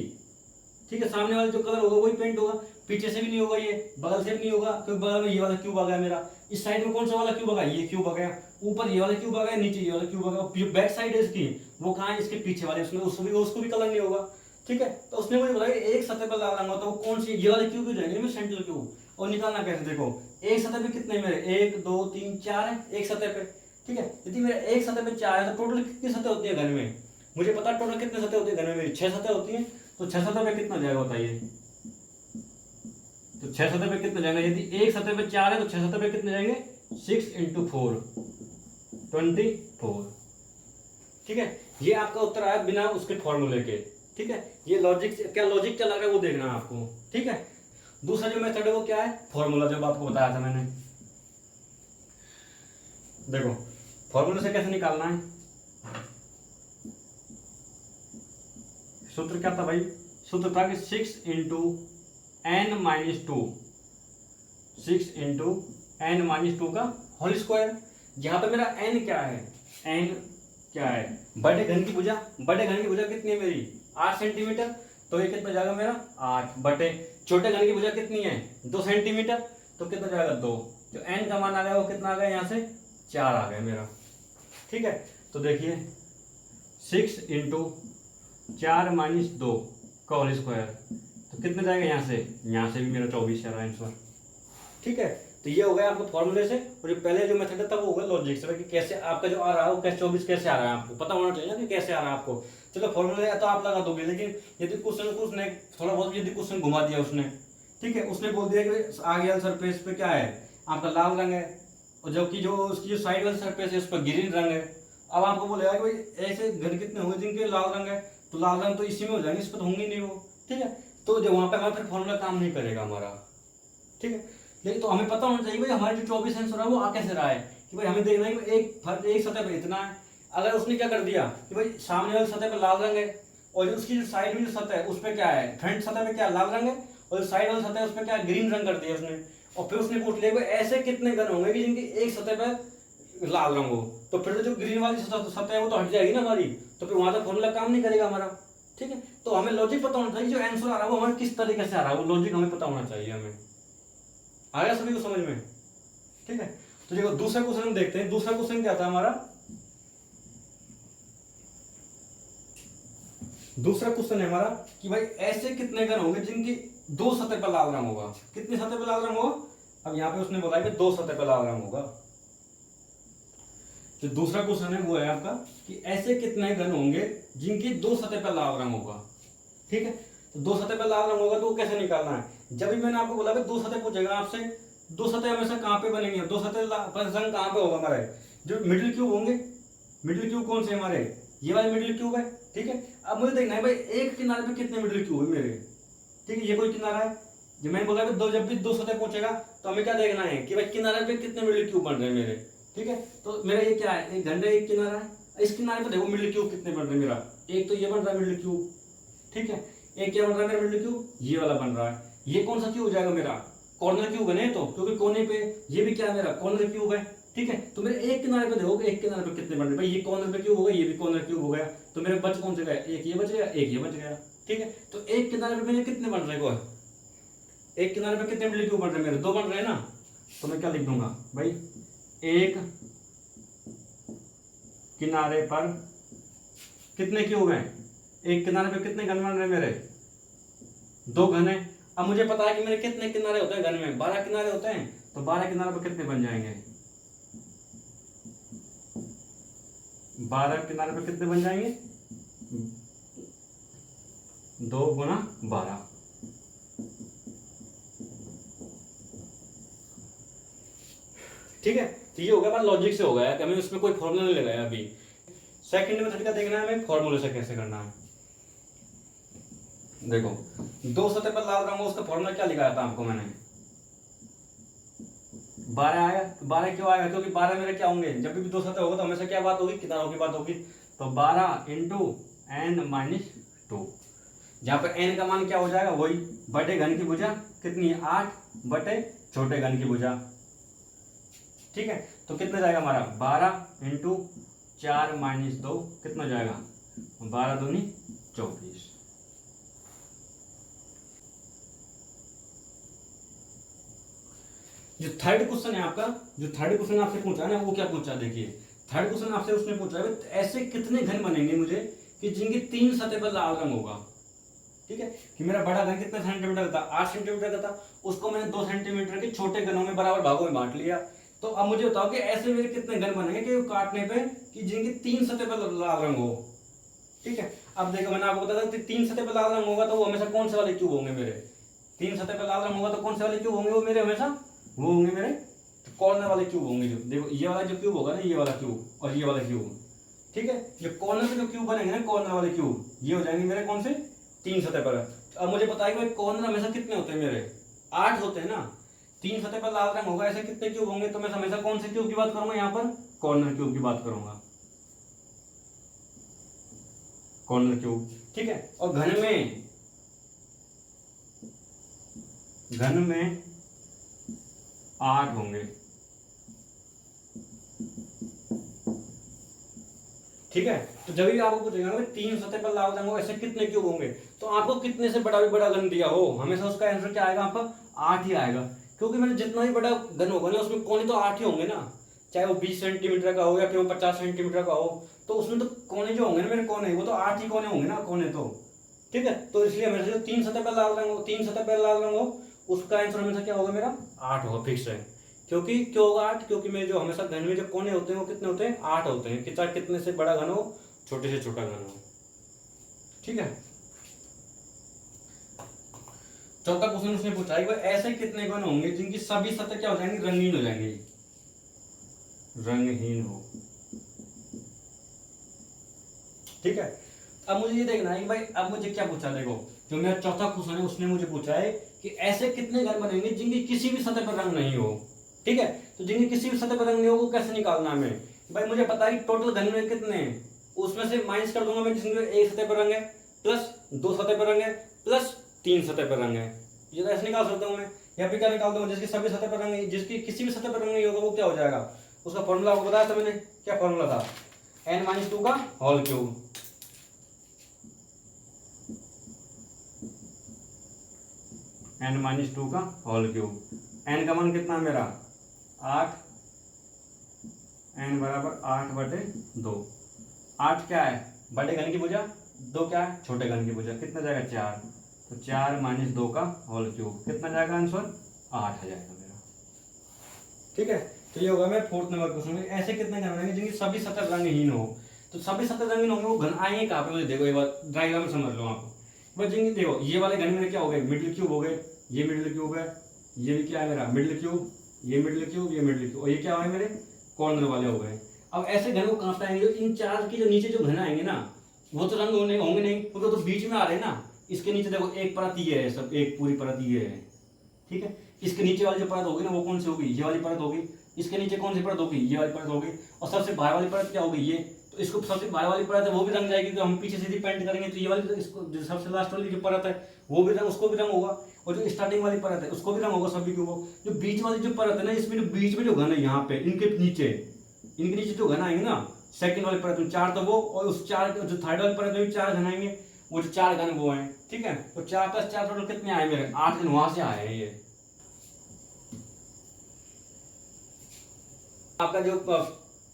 ठीक है। सामने वाला जो कलर होगा वही पेंट होगा, पीछे से भी नहीं होगा, ये बगल से भी नहीं होगा, क्योंकि बगल में ये वाला क्यूब आ गया मेरा, इस साइड में कौन सा वाला क्यूब आ गया, ये क्यूब आ गया, ऊपर ये वाला क्यूब आ गया, नीचे ये वाला क्यूब आ गया, बैक साइड है इसकी वो कहाँ है, इसके पीछे वाले, उसमें उसको भी कलर नहीं होगा, ठीक है। तो उसने मुझे बोला एक सतह पर लाल रंग होता है, वो कौन सी, ये वाले क्यूब ही रहेंगे सेंट्रल क्यूब। और निकालना कैसे, देखो एक सतह पे कितने मेरे 1 2 3 4 है एक सतह पे, ठीक है। यदि मेरे एक सतह पे 4 है तो टोटल कितनी सतह होती है घन में, मुझे पता टोटल कितने सतह होती है घन में, मेरी 6 सतह होती है। तो 6 सतह पे कितना जाएगा बताइए, तो 6 सतह पे कितने जाएंगे, यदि एक सतह पे 4 है तो 6 सतह पे कितने जाएंगे, 6 × 4 24। ठीक है, ये आपका उत्तर आया बिना उसके फॉर्मूले के। ठीक है, ये लॉजिक, क्या लॉजिक चला रहा है वो देखना है आपको। ठीक है, दूसरा जो मेथड है वो क्या है, फॉर्मूला, जब आपको बताया था मैंने। देखो फॉर्मूले से कैसे निकालना है, सूत्र क्या था भाई, सूत्र था कि 6 × n - 2, 6 × n - 2 का होल स्क्वायर। यहाँ पे मेरा n क्या है, n क्या है, बड़े घन की भुजा, बड़े घन की भुजा कितनी है मेरी, 8 सेंटीमीटर, तो ये कितना जाएगा मेरा 8 बटे, छोटे घन की भुजा कितनी है 2 सेंटीमीटर, तो कितना जाएगा 2, जो n का मान आ गया वो कितना आ गया, यहाँ से 4 आ गया मेरा। ठीक है, तो देखिए 6 × 4 - 2 का होल स्क्वायर, तो कितना जाएगा यहाँ से भी मेरा 24 आ रहा है आंसर। ठीक है, तो ये हो गया आपको फॉर्मूले से, और जो पहले जो मेथड था वो होगा लॉजिक से, कि कैसे आपका जो आ रहा है वो कैसे 24 कैसे आ रहा है, आपको पता होना चाहिए ना कि कैसे आ रहा है आपको। चलो फॉर्मूले तो आप लगा दोगे, लेकिन यदि क्वेश्चन को उसने थोड़ा बहुत यदि क्वेश्चन घुमा दिया उसने, ठीक है, उसने बोल दिया कि आगे वाले सरफेस पे क्या है आपका लाल रंग है, और जबकि जो उसकी जो साइड वाली सरफेस है उस पर ग्रीन रंग है। अब आपको बोलेगा कि भाई ऐसे घन कितने होंगे जिनके लाल रंग है, तो लाल रंग तो इसी में हो जाएंगे, इस पर तो होंगे नहीं वो। ठीक है, तो जो वहां पे हमारा फिर फॉर्मूला काम नहीं करेगा हमारा। ठीक है, लेकिन तो हमें पता होना चाहिए भाई हमारे जो 24 आंसर है वो आ कैसे रहा है, कि भाई हमें देखना है कि एक सतह पे इतना है। अगर उसने क्या कर दिया कि भाई सामने वाली सतह पे लाल रंग है, और उसकी जो साइड में जो सतह है उस पर क्या है, फ्रंट सतह पे क्या लाल रंग है, और जो साइड वाली सतह है उस पर क्या ग्रीन रंग कर दिया उसने, और फिर उसने पूछ लिया भाई ऐसे कितने घन होंगे कि जिनकी एक सतह पे लाल रंग हो, तो फिर जो ग्रीन वाली सतह है वो तो हट जाएगी ना हमारी, तो फिर वहां तक फॉर्मूला काम नहीं करेगा हमारा। ठीक है, तो हमें लॉजिक पता होना चाहिए, जो आंसर आ रहा है वो हमें किस तरीके से आ रहा है, वो लॉजिक हमें पता होना चाहिए हमें। आ गया सभी को समझ में। ठीक है, तो देखो दूसरा क्वेश्चन देखते हैं। दूसरा क्वेश्चन क्या था हमारा, दूसरा क्वेश्चन है हमारा कि भाई ऐसे कितने घन होंगे जिनकी 2 सतह पर लाल रंग होगा। कितनी सतह पर लाल रंग होगा, अब यहाँ पे उसने बोला कि 2 सतह पर लाल रंग होगा। जो दूसरा क्वेश्चन है वो है आपका कि ऐसे कितने घन होंगे जिनकी 2 सतह पर लाल रंग होगा। ठीक है, तो 2 सतह पर लाल रंग होगा तो वो कैसे निकालना है। जब भी मैंने आपको बोला कि 2 सतह पूछेगा आपसे, 2 सतह हमेशा कहाँ पे बनेंगे, 2 सतह पर रंग कहाँ पे होगा हमारे, जो मिडिल क्यूब होंगे। मिडिल क्यूब कौन से हमारे, ये वाले मिडिल क्यूब है। ठीक है, अब मुझे देखना है भाई एक किनारे पे कितने मिडिल क्यूब है मेरे। ठीक है, ये कोई किनारा है, जो मैंने बोला जब भी 2 सतह पूछेगा तो हमें क्या देखना है कि भाई किनारे पे कितने मिडिल क्यूब बन रहे हैं मेरे। ठीक है, तो मेरा ये क्या है, एक घंटे एक किनारा है, इस किनारे पे देखो मिडिल क्यूब कितने बन रहे हैं मेरा, एक तो ये बन रहा है मिडिल क्यूब। ठीक है, एक क्या बन रहा है मेरा मिडिल क्यूब, ये वाला बन रहा है। ये कौन सा क्यूब हो जाएगा मेरा, कॉर्नर क्यूब है, तो क्योंकि कोने पे ये भी क्या है मेरा कॉर्नर क्यूब है। ठीक है, तो मेरे एक किनारे पे देखो, एक किनारे पे कितने बन रहे, भाई ये कॉर्नर पे क्यूब हो गया, ये भी कॉर्नर क्यूब हो गया, तो मेरे बच कौन से गए, एक ये बच गया, एक ये बच गया। ठीक है, तो एक किनारे पे मेरे कितने बन रहे हैं, एक किनारे पे कितने मिडिल क्यूब बन रहे हैं मेरे, 2 बन रहे हैं ना, तो मैं क्या लिख दूंगा भाई, एक किनारे पर कितने क्यूब हैं, एक किनारे पे कितने घन बन रहे हैं मेरे, 2 घन है। अब मुझे पता है कि मेरे कितने किनारे होते हैं घन में, 12 किनारे होते हैं, तो 12 किनारे पर कितने बन जाएंगे, 12 किनारे पर कितने बन जाएंगे, 2 × 12। ठीक है, तो ये हो गया लॉजिक से हो गया, हमें उसमें कोई फॉर्मूला नहीं लगाया अभी। सेकंड मेथड का देखना है हमें, फॉर्मूले से कैसे करना है। देखो 2 सतह पर लाल रंग हो, उसका फॉर्मूला क्या लिखाया था आपको मैंने, 12 आया। 12 क्यों आएगा, क्योंकि 12 मेरे क्या होंगे, जब भी 2 सतह होगा तो हमेशा क्या बात होगी, किनारों की बात होगी, तो 12 × n - 2, जहां पर n का मान क्या हो जाएगा, वही बड़े घन की भुजा कितनी है, 8 बटे छोटे घन की भुजा। ठीक है, तो कितना जाएगा हमारा, 12 × 4 - 2 कितना जाएगा, 12 दूनी 24। जो थर्ड क्वेश्चन है आपका, जो थर्ड क्वेश्चन आपसे पूछा है ना, वो क्या पूछा, देखिए थर्ड क्वेश्चन आपसे उसने पूछा है ऐसे कितने घन बनेंगे मुझे कि जिनकी 3 सतह पर लाल रंग होगा। ठीक है, कि मेरा बड़ा घन कितना सेंटीमीटर का था, 8 सेंटीमीटर का था, उसको मैंने 2 सेंटीमीटर के छोटे घनों में बराबर भागों में बांट लिया। तो अब मुझे बताओ कि ऐसे मेरे कितने घन बनेंगे कि काटने पे कि जिनकी 3 सतह पर लाल रंग हो। ठीक है, अब देखो मैंने आपको बताया था 3 सतह पर लाल रंग होगा तो वो हमेशा कौन से वाले क्यूब होंगे मेरे, तीन सतह पर लाल रंग होगा तो कौन से वाले क्यूब होंगे वो मेरे हमेशा, वो होंगे मेरे कॉर्नर वाले क्यूब होंगे। जो देखो ये वाला जो क्यूब होगा ना, ये वाला क्यूब और ये वाला क्यूब, ठीक है, ये कॉर्नर पे जो क्यूब बनेंगे ना, कॉर्नर वाले क्यूब, ये हो जाएंगे मेरे कौन से, तीन सतह पर। अब मुझे पता है कि भाई कॉर्नर हमेशा कितने होते हैं मेरे, 8 होते हैं ना। तीन सतह पर लाल रंग होगा, ऐसे कितने क्यूब होंगे, तो मैं हमेशा कौन से क्यूब की बात करूंगा यहाँ पर, कॉर्नर क्यूब की बात करूंगा, कॉर्नर क्यूब, ठीक है। और घन में 8 होंगे, ठीक है। तो जब भी आपको पूछेगा ना तीन सतह पर लाल रंग हो ऐसे कितने क्यूब होंगे, तो आपको कितने से बड़ा भी बड़ा घन दिया हो, हमेशा उसका आंसर क्या आएगा आपका, 8 ही आएगा। क्योंकि मैंने जितना भी बड़ा घन होगा ना उसमें कोने तो 8 ही होंगे ना, चाहे वो 20 सेंटीमीटर का हो या फिर वो 50 सेंटीमीटर का हो, तो उसमें तो कोने जो होंगे ना मेरे कोने, वो तो 8 ही कोने होंगे ना, कोने तो, ठीक है। तो इसलिए हमेशा जो तीन सतह पर लाल रंग हो, तीन सतह पर लाल रंग हो, उसका आंसर हमेशा क्या होगा मेरा, 8 होगा, फिक्स है। क्योंकि क्यों होगा 8, क्योंकि मेरे जो हमेशा घन में जो कोने होते हैं वो कितने होते हैं, 8 होते हैं, कि चाहे कितने से बड़ा घन हो, छोटे से छोटा घन हो, ठीक है। चौथा क्वेश्चन उसने पूछा है ऐसे कितने घन होंगे जिनकी सभी सतह क्या हो जाएंगी, रंगीन हो जाएंगी, रंगहीन हो, ठीक है। अब मुझे ये देखना है कि भाई अब मुझे क्या पूछा, देखो जो मेरा चौथा क्वेश्चन है उसने मुझे पूछा है कि ऐसे कितने घन बनेंगे जिनकी किसी भी सतह पर रंग नहीं हो, ठीक है। तो जिनकी किसी भी सतह पर रंग नहीं हो वो कैसे निकालना है हमें, भाई मुझे पता है कि टोटल घन में कितने हैं, उसमें से माइनस कर दूंगा मैं जिसमें एक सतह पर रंग है, प्लस 2 सतह पर रंग है, प्लस 3 सतह पर रंग है, ये तो ऐसे निकाल सकता हूँ मैं। या फिर क्या निकालता हूँ, जिसकी सभी सतह पर रंग है, जिसकी किसी भी सतह पर रंग नहीं होगा वो क्या हो जाएगा, उसका फॉर्मूला आपको बताया था मैंने, क्या फॉर्मूला था, n-2 का होल क्यूब, n-2 का होल क्यूब। n का मान कितना है मेरा 8, n बराबर 8/2। 8 क्या है बड़े घन की भुजा, 2 क्या है छोटे घन की भुजा, कितना जाएगा 4, तो 4 - 2 का होल क्यूब, कितना जाएगा आंसर, 8 आ जाएगा मेरा, ठीक है। तो ये होगा मेरा फोर्थ नंबर क्वेश्चन। ऐसे कितने घन बनेंगे जिनकी सभी सतह रंगहीन हो, तो सभी सतह रंगहीन होंगे, वो घन आएंगे कहाँ पे, मुझे देखो एक बार डायग्राम में समझ लो आप। बस जिनकी देखो ये वाले घन में क्या हो गए, मिडिल क्यूब हो गए, ये मिडिल क्यूब है, ये भी क्या है मेरा मिडिल क्यूब, ये मिडिल क्यूब, ये मिडिल क्यूब, और ये क्या है मेरे कॉर्नर वाले हो गए। अब ऐसे घन को कहाँ से आएंगे, इन चार की जो नीचे जो घन आएंगे ना वो तो रंग होंगे नहीं, क्योंकि तो बीच में आ रहे हैं ना। इसके नीचे देखो एक परत ये है, सब एक पूरी परत ये है, ठीक है। इसके नीचे वाली जो परत होगी ना वो कौन सी होगी, ये वाली परत होगी। इसके नीचे कौन सी परत होगी, ये वाली परत होगी। और सबसे बाहर वाली परत क्या होगी, ये, तो इसको सबसे बाहर वाली परत है वो भी रंग जाएगी, तो हम पीछे सीधी पेंट करेंगे तो ये वाली इसको जो सबसे लास्ट वाली जो परत है वो भी रंग, उसको भी रंग होगा। और जो स्टार्टिंग वाली परत है उसको भी रंग होगा सभी को। जो बीच वाली जो परत है ना, इसमें जो बीच में जो घन है यहाँ पे इनके नीचे जो घन आएंगे ना सेकंड वाली परत में 4, तो वो, और उस 4 जो थर्ड वाली परत में भी 4 घन आएंगे, वो जो 4 घन वो हैं, ठीक है। तो 4 + 4 टोटल कितने आए मेरे, 8 घन वहां से आए हैं ये। आपका जो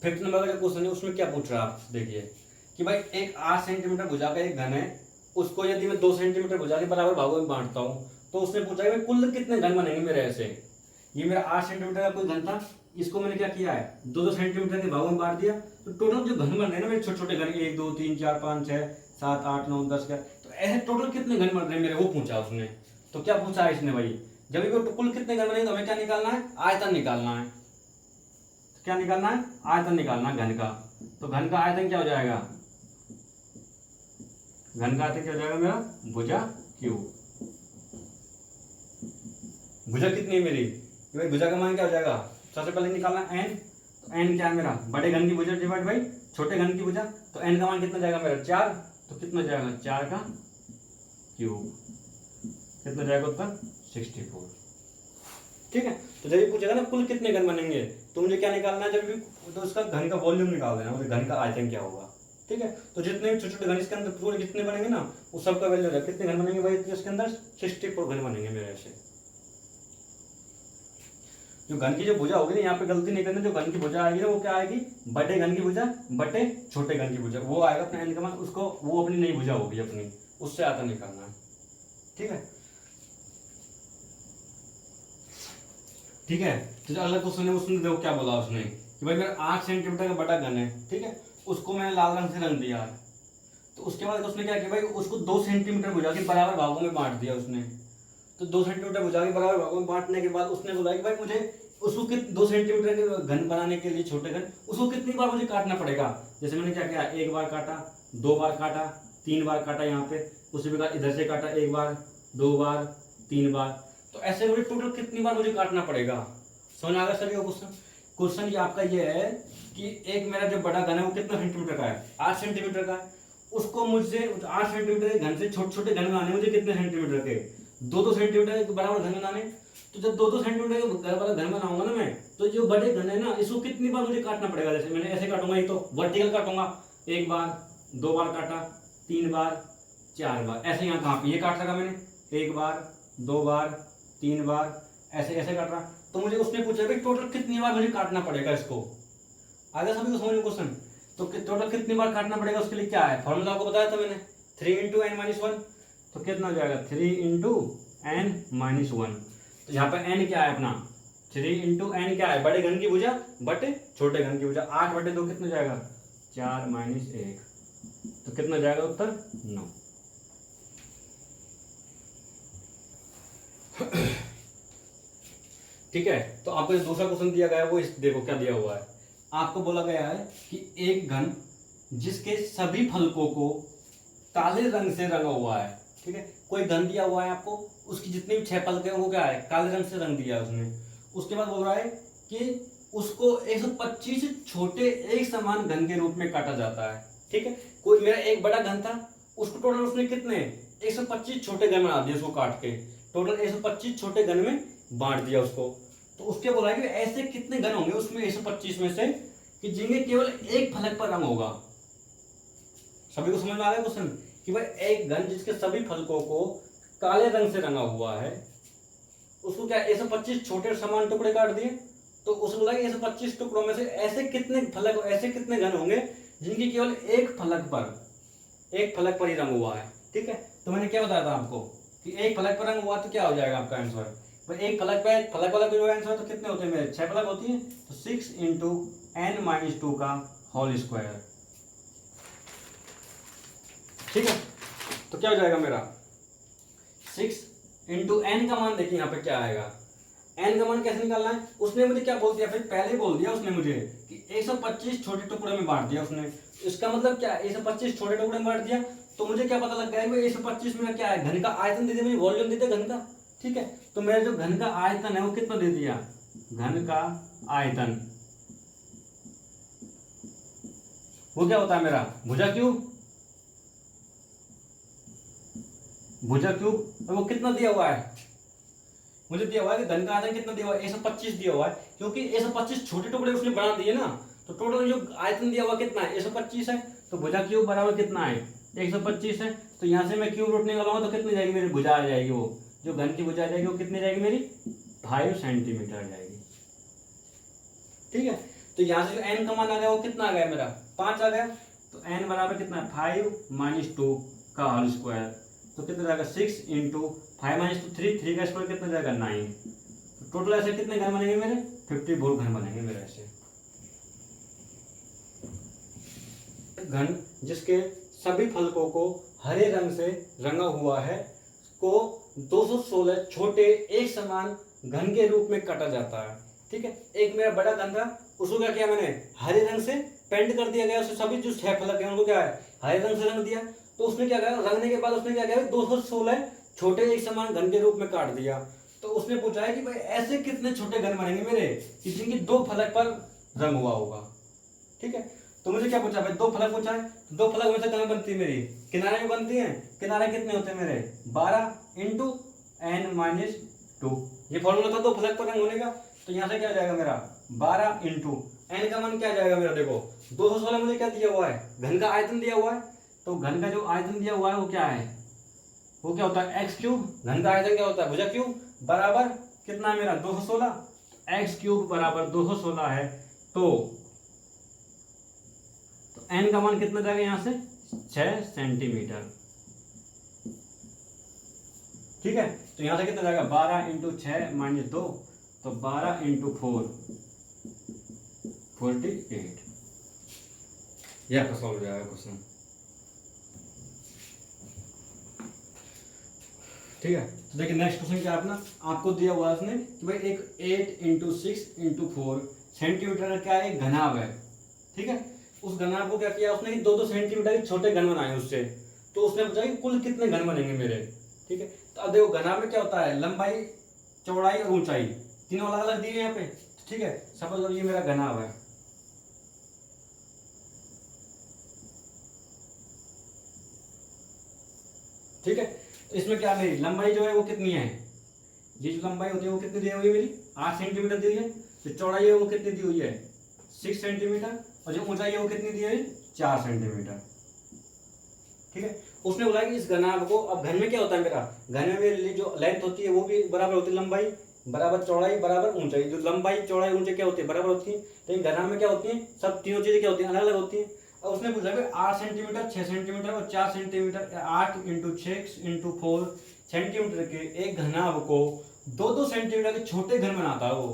5th नंबर का जो क्वेश्चन है उसमें क्या पूछ रहा है आप देखिए कि भाई एक 8 सेंटीमीटर भुजा का एक घन है, उसको यदि मैं 2 सेंटीमीटर भुजा के बराबर भागों में बांटता हूँ तो उसने पूछा कि कुल कितने घन बनेंगे मेरे ऐसे। ये मेरा 8 सेंटीमीटर का कोई घन था, इसको मैंने क्या किया है 2-2 सेंटीमीटर के भागों में बांट दिया, तो टोटल जो घन बन रहे हैं ना मेरे छोटे छोटे घन, 1 2 3 4 5 6 7 8 9 10 का, तो ऐसे टोटल कितने घन बन रहे हैं मेरे वो पूछा उसने। तो क्या पूछा है इसने भाई, जब भी कुल कितने घन बनेंगे तो हमें क्या निकालना है, आयतन निकालना है। तो क्या निकालना है, आयतन निकालना है घन का। तो घन का आयतन क्या हो जाएगा, घन का आयतन क्या हो जाएगा मेरा, भुजा क्यूब। भुजा कितनी है मेरी, भाई भुजा का मान क्या हो जाएगा, सबसे पहले निकालना n, तो n क्या है मेरा बड़े घन की भुजा डिवाइड बाई छोटे घन की भुजा, तो n का मान कितना जाएगा मेरा 4, तो कितना जाएगा 4 का क्यूब, कितना जाएगा उत्तर 64, ठीक है। तो जब भी पूछेगा ना कुल कितने घन बनेंगे तो मुझे क्या निकालना है, जब भी तो उसका घन का वॉल्यूम निकाल देना, मतलब घन का आयतन क्या होगा, ठीक है। तो जितने भी छोटे छोटे घन इसके अंदर पूरे जितने बनेंगे ना वो सबका वैल्यू है, कितने घन बनेंगे भाई इसके अंदर 64 घन बनेंगे मेरे ऐसे। जो घन की जो भुजा होगी ना, यहाँ पे गलती नहीं करना, जो घन की भुजा आएगी ना वो क्या आएगी, बड़े घन की भुजा बटे छोटे घन की भुजा, वो आएगा अपना n का मान, उसको वो अपनी नई भुजा होगी अपनी, उससे आयतन निकालना है, ठीक है। ठीक है, तो जो अगला क्वेश्चन है उसमें देखो क्या बोला उसने कि भाई मेरा 8 सेंटीमीटर का बड़ा घन है, ठीक है, उसको मैंने लाल रंग से रंग दिया है। तो उसके बाद उसने क्या किया भाई, उसको 2 सेंटीमीटर भुजा के बराबर भागों में बांट दिया उसने। तो 2 सेंटीमीटर भुजा के बराबर भागों में बांटने के बाद उसने बोला कि भाई मुझे उसको 2 सेंटीमीटर के घन बनाने के लिए, छोटे घन, उसको कितनी बार मुझे काटना पड़ेगा। जैसे मैंने क्या किया, 1 बार काटा, 2 बार काटा, 3 बार काटा यहाँ पे, उसी प्रकार इधर से काटा 1 बार, 2 बार, 3 बार, तो ऐसे मुझे टोटल कितनी बार मुझे काटना पड़ेगा। समझ आ गया सभी को क्वेश्चन। क्वेश्चन ये आपका ये है कि एक मेरा जो बड़ा घन है वो कितना सेंटीमीटर का है, 8 सेंटीमीटर का है। उसको मुझसे 8 सेंटीमीटर के घन से छोटे छोटे घन बनाने, मुझे कितने सेंटीमीटर के, 2-2 सेंटीमीटर के बराबर घन बनाने। तो जब 2-2 सेंटीमीटर के वाला घन बनाऊंगा ना मैं, तो जो बड़े घन है ना, इसको कितनी बार मुझे काटना पड़ेगा। जैसे मैंने ऐसे काटूंगा, ये तो वर्टिकल काटूंगा, 1 बार, 2 बार काटा, 3 बार, 4 बार, ऐसे यहाँ कहाँ पे ये काट लगा मैंने, 1 बार, 2 बार, 3 बार, ऐसे ऐसे काट रहा। तो मुझे उसने पूछा कि टोटल कितनी बार मुझे काटना पड़ेगा इसको। आगे सभी को समझ में क्वेश्चन। तो टोटल कितनी बार काटना पड़ेगा, उसके लिए क्या है फॉर्मूला आपको बताया था मैंने, 3 × n-1। तो कितना हो जाएगा, 3 × n-1। तो यहाँ पर n क्या है अपना, 3 × n क्या है, बड़े घन की भुजा बटे छोटे घन की भुजा। 8/2 कितना हो जाएगा, 4 - 1। तो कितना हो जाएगा उत्तर, 9। ठीक है। तो आपको जो दूसरा क्वेश्चन दिया गया है वो देखो क्या दिया हुआ है। आपको बोला गया है कि एक घन जिसके सभी फलकों को काले रंग से रंगा हुआ है। ठीक है, कोई घन दिया हुआ है आपको, उसकी जितनी भी 6 फलकें हैं वो क्या है, काले रंग से रंग दिया है उसने। उसके बाद बोल रहा है कि उसको 125 छोटे एक समान घन के रूप में काटा जाता है। ठीक है, कोई मेरा एक बड़ा घन था, उसको टोटल उसने कितने 125 छोटे घन बना दिए, उसको काट के टोटल 125 छोटे घन में बांट दिया उसको। तो उसके बोला कि ऐसे कितने घन होंगे उसमें 125 में से कि जिनके केवल एक फलक पर रंग होगा। सभी को समझ में आ गया क्वेश्चन कि भाई एक घन जिसके सभी फलकों को काले रंग से रंगा हुआ है, उसको क्या 125 छोटे समान टुकड़े काट दिए। तो उसको बोला कि 125 टुकड़ों में से ऐसे कितने फलक, ऐसे कितने घन होंगे जिनकी केवल एक फलक पर ही रंग हुआ है। ठीक है, तो मैंने क्या बताया था आपको कि एक फलक पर रंग हुआ तो क्या हो जाएगा आपका आंसर। एक फलक पे फलक वाला जो आंसर तो कितने होते हैं मेरे, 6 फलक होती है। तो 6 × n-2 का होल स्क्वायर। ठीक है, तो क्या हो जाएगा मेरा 6 × n का मान देखिए यहाँ पे क्या आएगा। n का मान कैसे निकालना है, उसने मुझे क्या बोल दिया, फिर पहले बोल दिया उसने मुझे कि 125 छोटे टुकड़े में बांट दिया उसने। इसका मतलब क्या, 125 छोटे टुकड़े में बांट दिया। तो मुझे क्या पता लग गया है 125 में क्या है, घन का आयतन दे दिया, मुझे वॉल्यूम दे दिया घन का। ठीक है, तो मेरा जो घन का आयतन है वो कितना दे दिया, घन का आयतन वो क्या होता है मेरा, भुजा क्यूब। वो कितना दिया हुआ है, मुझे दिया हुआ है कि घन का आयतन कितना दिया हुआ है, 125 दिया हुआ है। क्योंकि 125 छोटे टुकड़े उसने बना दिए ना, तो टोटल जो आयतन दिया हुआ कितना है, 125 है। तो भुजा क्यूब बराबर कितना है, 125 है। तो यहाँ से मैं क्यूब रूट निकालूंगा तो कितनी जाएगी मेरी भुजा आ जाएगी, वो जो घन की भुजा आ जाएगी वो कितनी जाएगी मेरी, 5 सेंटीमीटर आ जाएगी। ठीक है, तो यहाँ से जो n का मान आ गया वो कितना आ गया मेरा, 5 आ गया। तो n बराबर कितना है, 5 - 2 का होल स्क्वायर। तो कितना जाएगा 6 × 5 - 2 3 का स्क्वायर कितना जाएगा 9। तो टोटल ऐसे कितने घन बनेंगे मेरे, 54 घन बनेंगे मेरे ऐसे। घन जिसके सभी फलकों को हरे रंग से रंगा हुआ है को 216 छोटे एक समान घन के रूप में काटा जाता है। ठीक है, एक मेरा बड़ा घन था, उसको क्या किया मैंने, हरे रंग से पेंट कर दिया गया। उससे सभी जो 6 फलक है उनको क्या है, हरे रंग से रंग दिया। तो उसने क्या किया, रंगने के बाद उसने क्या किया, 216 छोटे एक समान घन के रूप में काट दिया। तो उसने पूछा है कि भाई ऐसे कितने छोटे घन बनेंगे मेरे कि जिनकी 2 फलक पर रंग हुआ होगा। ठीक है, तो मुझे क्या पूछा भाई, 2 फलक पूछा है। 2 फलक में से कहाँ बनती है मेरी, किनारे में बनती है। किनारे कितने होते हैं मेरे, 12 × n-2। ये फॉर्मूला था 2 फलक पर रंग होने का। तो यहाँ से क्या जाएगा मेरा 12 × n का मान क्या जाएगा मेरा, देखो 216 मुझे क्या दिया हुआ है, घन का आयतन दिया हुआ है। तो घन का जो आयतन दिया हुआ है वो क्या है, वो क्या होता है x3। घन का आयतन क्या होता है, भुजा क्यूब बराबर कितना है मेरा 216। x³ बराबर 216 है। तो n का मान कितना जाएगा यहाँ से 6 सेंटीमीटर। ठीक है, तो यहाँ से कितना जाएगा 12 × 6 - 2, तो 12 × 4 48। ये आपका सॉल्व हो जाएगा क्वेश्चन। ठीक है। तो देखिए नेक्स्ट क्वेश्चन क्या है अपना, आपको दिया हुआ है उसने कि भाई एक 8 इंटू 6 इंटू 4 सेंटीमीटर का क्या है, घनाभ है। ठीक है, उस घनाभ को क्या किया उसने, 2-2 सेंटीमीटर के छोटे घन बनाए उससे। तो उसने पूछा कि कुल कितने घन बनेंगे मेरे। ठीक है, तो अब देखो घनाभ में क्या होता है, लंबाई, चौड़ाई और ऊंचाई तीनों अलग अलग दिए यहाँ पे। ठीक है, सपोज करो ये मेरा घनाभ है। ठीक है, तो इसमें क्या मेरी लंबाई जो है वो कितनी है, ये जो लंबाई होती है वो कितनी दी हुई है मेरी, 8 सेंटीमीटर दी है। जो चौड़ाई है वो कितनी दी हुई है, 6 सेंटीमीटर। और जो ऊंचाई है वो कितनी दी है, 4 सेंटीमीटर। ठीक है, उसने बोला कि इस घनाभ को, अब घन में क्या होता है मेरा, घन में मेरी जो लेंथ होती है वो भी बराबर होती है, लंबाई बराबर चौड़ाई बराबर ऊंचाई। जो लंबाई चौड़ाई ऊंचाई क्या होती है, बराबर होती है। लेकिन घनाभ में क्या होती है, सब तीनों चीजें क्या होती है, अलग अलग होती है। अब उसने पूछा कि 8 सेंटीमीटर, 6 सेंटीमीटर और 4 सेंटीमीटर, 8 इंटू 6 इंटू 4 सेंटीमीटर के एक घनाभ को 2-2 सेंटीमीटर के छोटे घन बनाता है वो।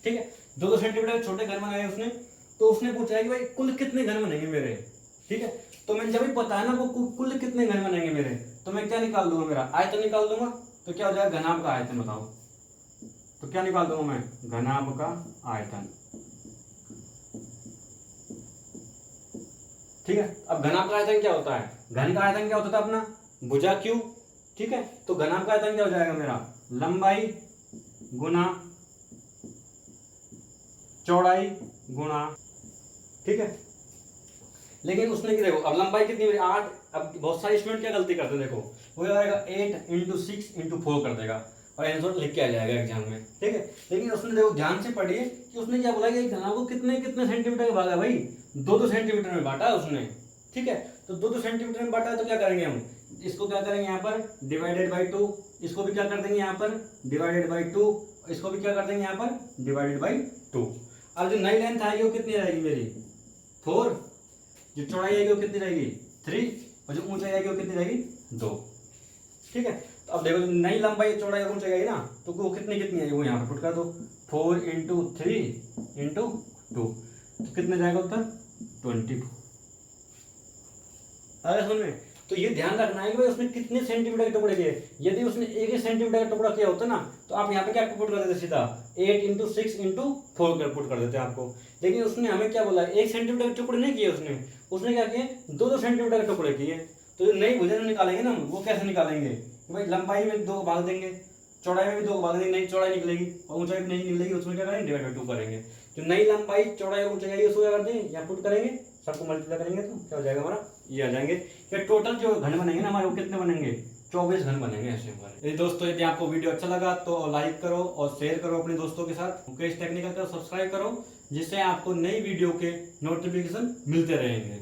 ठीक है, 2-2 सेंटीमीटर के छोटे घन बनाए उसने। तो उसने पूछा है कि भाई कुल कितने घन बनेंगे मेरे। ठीक है, तो मैंने जब भी पता है ना वो कुल कितने घन बनेंगे मेरे, तो मैं क्या निकाल दूंगा, मेरा आयतन निकाल दूंगा। तो क्या हो जाएगा, घनाभ का आयतन बताओ। तो क्या निकाल दूंगा मैं, घनाभ का आयतन। ठीक है, अब घनाभ का आयतन क्या होता है, घन का आयतन क्या होता था अपना, भुजा क्यू। ठीक है, तो घनाभ का आयतन क्या हो जाएगा मेरा, लंबाई गुना चौड़ाई गुना। ठीक है, लेकिन उसने की देखो अब लंबाई कितनी मेरी 8। अब बहुत सारे स्टूडेंट क्या गलती करते हैं, देखो वो क्या करेगा 8 इंटू 6 इंटू 4 कर देगा और आंसर लिख के आ जाएगा एग्जाम में। ठीक है, लेकिन उसने देखो ध्यान से पढ़िए कि उसने क्या बोला कि घनाभ को कितने कितने सेंटीमीटर में भागा भाई, 2-2 सेंटीमीटर में बांटा है उसने। ठीक है, तो 2-2 सेंटीमीटर में बांटा है, तो क्या करेंगे हम, इसको क्या करेंगे यहाँ पर डिवाइडेड बाई 2, इसको भी क्या कर देंगे यहाँ पर डिवाइडेड बाई 2, इसको भी क्या कर देंगे यहाँ पर डिवाइडेड बाई 2। अब जो नई लेंथ आएगी वो कितनी रहेगी मेरी, 4। जो चौड़ाई आएगी वो कितनी रहेगी, 3। और जो ऊंचाई आएगी वो कितनी रहेगी, 2। ठीक है, तो अब देखो नई लंबाई चौड़ाई और ऊंचाई आएगी ना, तो वो कितनी कितनी आएगी, वो यहाँ पर पुट कर दो, 4 इंटू 3 इंटू 2। तो कितने जाएगा उत्तर, 24। अगर समझ में, तो ये ध्यान रखना है कि भाई उसने कितने सेंटीमीटर के टुकड़े किए। यदि उसने 1 सेंटीमीटर का टुकड़ा किया होता ना, तो आप यहाँ पे क्या पुट कर देते, सीधा 8 इंटू 6 इंटू 4 पुट कर देते आपको। लेकिन उसने हमें क्या बोला, 1 सेंटीमीटर के टुकड़े नहीं किए उसने क्या किए, 2-2 सेंटीमीटर के टुकड़े किए। तो जो नई भुजा निकालेंगे ना, वो कैसे निकालेंगे, भाई लंबाई में 2 भाग देंगे, चौड़ाई में भी 2 भाग देंगे, नई चौड़ाई निकलेगी और ऊंचाई भी नहीं निकलेगी, उसमें क्या करेंगे डिवाइड बाई 2 करेंगे। जो नई लंबाई चौड़ाई और ऊंचाई उसको क्या कर देंगे, या पुट करेंगे, सबको मल्टीप्लाई करेंगे तो क्या हो जाएगा हमारा, ये आ जाएंगे। ये टोटल जो घन बनेंगे ना हमारे, वो कितने बनेंगे, 24 घन बनेंगे ऐसे हमारे। दोस्तों यदि आपको वीडियो अच्छा लगा तो लाइक करो और शेयर करो अपने दोस्तों के साथ। मुकेश टेक्निकल का सब्सक्राइब करो, जिससे आपको नई वीडियो के नोटिफिकेशन मिलते रहेंगे।